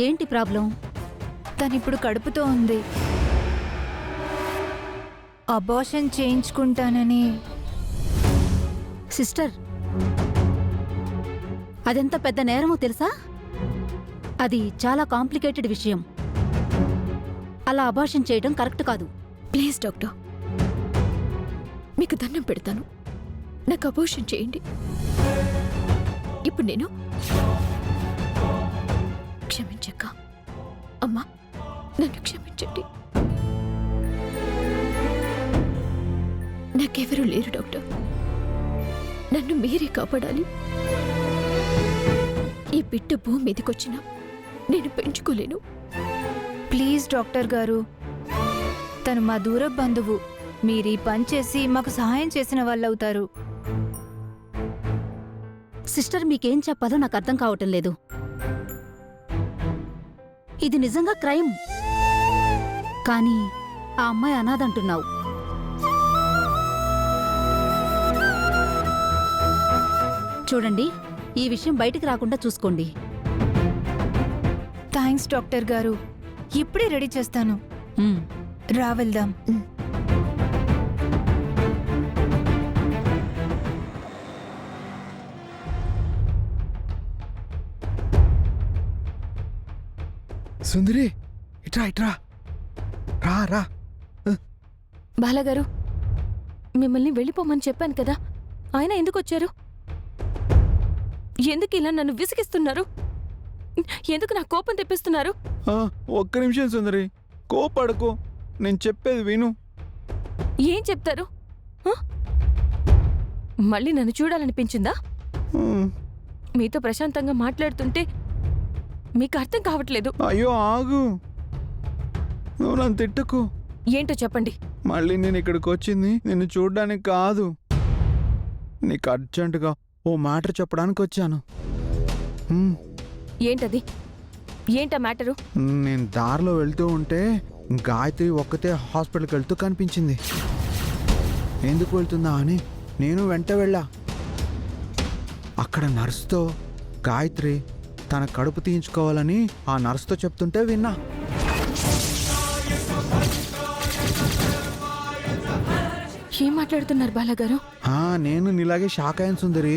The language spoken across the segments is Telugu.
ఏంటి ప్రాబ్లం? తనిప్పుడు కడుపుతో ఉంది. అబార్షన్ చేయించుకుంటానని. సిస్టర్, అదెంత పెద్ద నేరమో తెలుసా? అది చాలా కాంప్లికేటెడ్ విషయం. అలా అబార్షన్ చేయడం కరెక్ట్ కాదు. ప్లీజ్ డాక్టర్, మీకు దండం పెడతాను, నాకు అబార్షన్ చేయండి. ఇప్పుడు నేను క్షమించక్క. అమ్మా, నన్ను క్షమించండి. నాకెవరూ లేరు డాక్టర్, నన్ను మీరే కాపాడాలి. ఈ బిడ్డ భూమి మీదకొచ్చినా నేను పెంచుకోలేను. ప్లీజ్ డాక్టర్ గారు, తను మా దూర బంధువు. మీరీ పని చేసి మాకు సహాయం చేసిన వాళ్ళవుతారు. సిస్టర్, మీకేం చెప్పాలో నాకు అర్థం కావటం లేదు. ఇది నిజంగా క్రైమ్. కానీ ఆ అమ్మాయి అనాథంటున్నావు. చూడండి, ఈ విషయం బయటికి రాకుండా చూసుకోండి. థ్యాంక్స్ డాక్టర్ గారు, ఇప్పుడే రెడీ చేస్తాను. రా వెళ్దాం. సుందరి, ఇట్రా ఇట్రా, రా రా. బాలగారు, మిమ్మల్ని వెళ్ళిపోమని చెప్పాను కదా, ఆయన ఎందుకు వచ్చారు? ఎందుకు ఇలా నన్ను విసిగిస్తున్నారు? ఎందుకు నా కోపం తెప్పిస్తున్నారు? ఒక్క నిమిషం సుందరి, కోపడకు, నేను చెప్పేది విను. ఏం చెప్తారు? మళ్ళీ నన్ను చూడాలనిపించిందా? మీతో ప్రశాంతంగా మాట్లాడుతుంటే మీకు అర్థం కావట్లేదు. అయ్యో ఆగు, నువ్వు నన్ను తిట్టుకు. ఏంటో చెప్పండి. మళ్ళీ నేను ఇక్కడికి వచ్చింది నిన్ను చూడ్డానికి కాదు, నీకు అర్జెంటుగా ఓ మ్యాటర్ చెప్పడానికి వచ్చాను. ఏంటది? ఏంటా మ్యాటరు? నేను దారిలో వెళ్తూ ఉంటే గాయత్రి ఒక్కతే హాస్పిటల్కి వెళ్తూ కనిపించింది. ఎందుకు వెళ్తుందా అని నేను వెంట వెళ్ళా. అక్కడ నర్సుతో గాయత్రి తన కడుపు తీయించుకోవాలని ఆ నర్సుతో చెప్తుంటే విన్నా. ఏం మాట్లాడుతున్నారు బాలగారు? నేను నీలాగే షాక్ అయ్యాను సుందరి.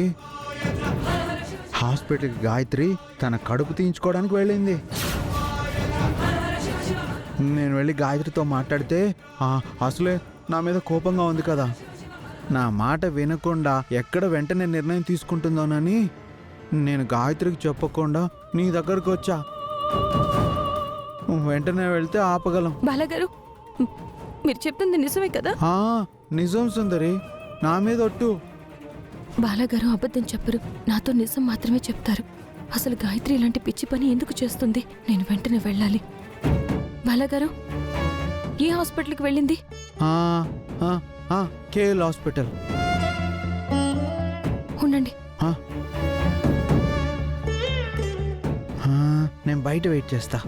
హాస్పిటల్కి గాయత్రి తన కడుపు తీయించుకోవడానికి వెళ్ళింది. నేను వెళ్ళి గాయత్రితో మాట్లాడితే అసలే నా మీద కోపంగా ఉంది కదా, నా మాట వినకుండా ఎక్కడ వెంటనే నిర్ణయం తీసుకుంటుందోనని నేను గాయత్రికి చెప్పకుండా నీ దగ్గరకు వచ్చా. వెంటనే వెళ్తే ఆపగలం. బాలగారు, మీరు చెప్తుంది నిజమే కదా? నిజం సుందరి, నా మీద ఒట్టు. బాలగారు అబద్ధం చెప్పరు, నాతో నిజం మాత్రమే చెప్తారు. అసలు గాయత్రి ఇలాంటి పిచ్చి పని ఎందుకు చేస్తుంది? నేను వెంటనే వెళ్ళాలి. బాలగారు, ఏ హాస్పిటల్కి వెళ్ళింది? KL hospital. ఉండండి. నేను బయట వెయిట్ చేస్తా.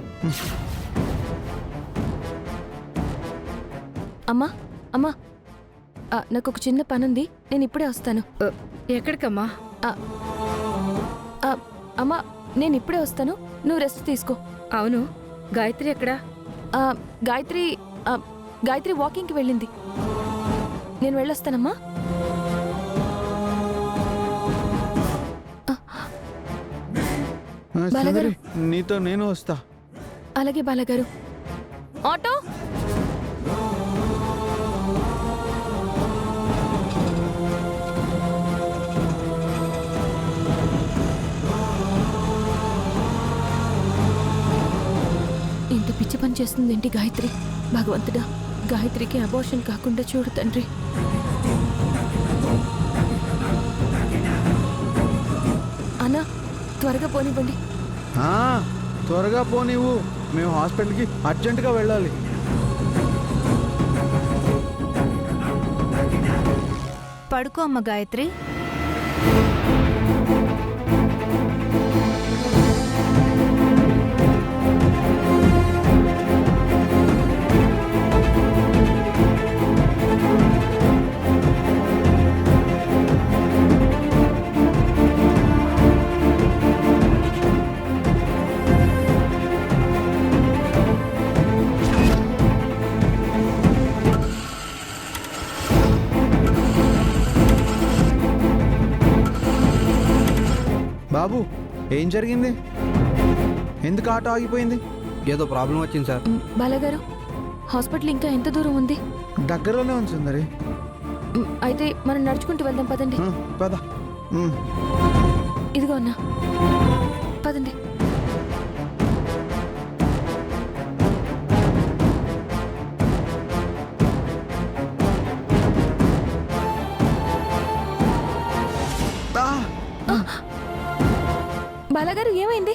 అమ్మా అమ్మా, నాకు ఒక చిన్న పనుంది, నేను ఇప్పుడే వస్తాను. ఎక్కడికమ్మా? అమ్మా, నేను ఇప్పుడే వస్తాను, నువ్వు రెస్ట్ తీసుకో. అవును, గాయత్రి ఎక్కడా? గాయత్రి వాకింగ్కి వెళ్ళింది. నేను వెళ్ళొస్తానమ్మా. బాలగారు, నీతో నేను వస్తా. అలాగే బాలగారు. ఆటో! ఇంత పిచ్చి పని చేస్తుందేంటి గాయత్రి? భగవంతుడా, గాయత్రికి అబార్షన్ కాకుండా చూడు తండ్రి. అన్నా, త్వరగా పోనివ్వండి. త్వరగా పోనివ్వు, మేము హాస్పిటల్కి అర్జెంటుగా వెళ్ళాలి. పడుకో అమ్మ గాయత్రి. బాబు ఏం జరిగింది? ఎందుకు ఆటో ఆగిపోయింది? ఏదో ప్రాబ్లం వచ్చింది సార్. బాలగారు హాస్పిటల్ ఇంకా ఎంత దూరం ఉంది? దగ్గరలోనే ఉంది సుందరి. అయితే మనం నడుచుకుంటూ వెళ్దాం పదండి. పద. ఇదిగో అన్నా పదండి. బాలగారు ఏమైంది?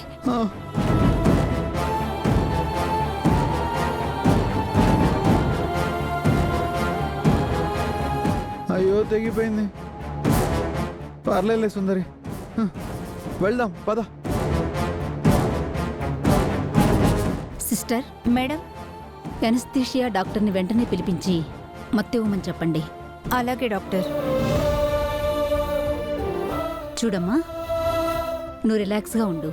అయ్యో తెగిపోయింది. పర్లేదులే సుందరి, వెళ్దాం పద. Sister, madam. ఎనస్థీషియా డాక్టర్ని వెంటనే పిలిపించి మత్తు ఇవ్వమని చెప్పండి. అలాగే డాక్టర్. చూడమ్మా, నువ్వు రిలాక్స్గా ఉండు.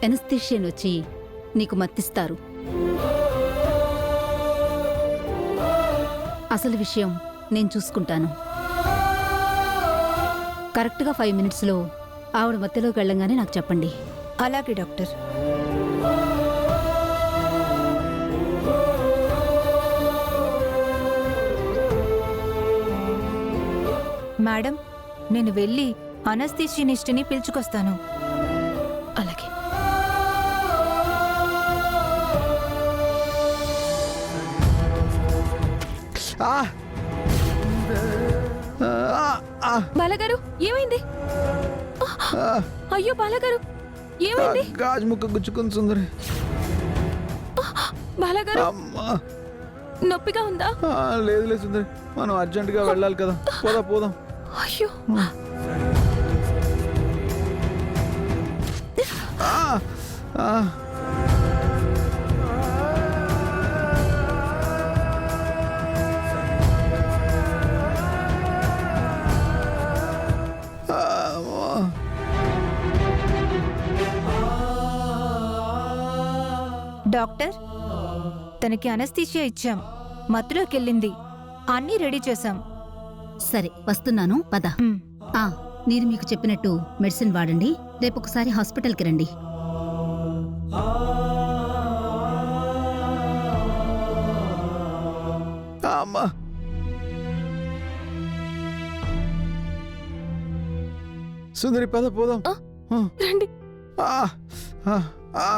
ఎనస్థీషియన్ వచ్చి నీకు మత్తిస్తారు. అసలు విషయం నేను చూసుకుంటాను. కరెక్ట్గా 5 మినిట్స్లో ఆవిడ మత్తిలోకి వెళ్ళంగానే నాకు చెప్పండి. అలాగే డాక్టర్. మేడం, నేను వెళ్ళి అనస్థీషియనిస్ట్ని పిలుచుకొస్తాను. అలాగే. బాలగారు ఏమైంది? అయ్యో బాలగారు ఏమైంది? గాజు ముక్క గుచ్చుకుంది సుందరి. బాలగారు అమ్మా, నొప్పిగా ఉందా? లేదులే సుందరి, మనం అర్జెంటుగా వెళ్ళాలి కదా. పోదాం. అయ్యో డాక్టర్, తనకి అనస్థీషియా ఇచ్చాం. మత్తులోకి వెళ్ళింది. అన్నీ రెడీ చేశాం. సరే, వస్తున్నాను, పద. మ్. నేను మీకు చెప్పినట్టు మెడిసిన్ వాడండి. రేపు ఒకసారి హాస్పిటల్కి రండి. అమ్మా, సుందరి పద పోదాం. రండి. ఆ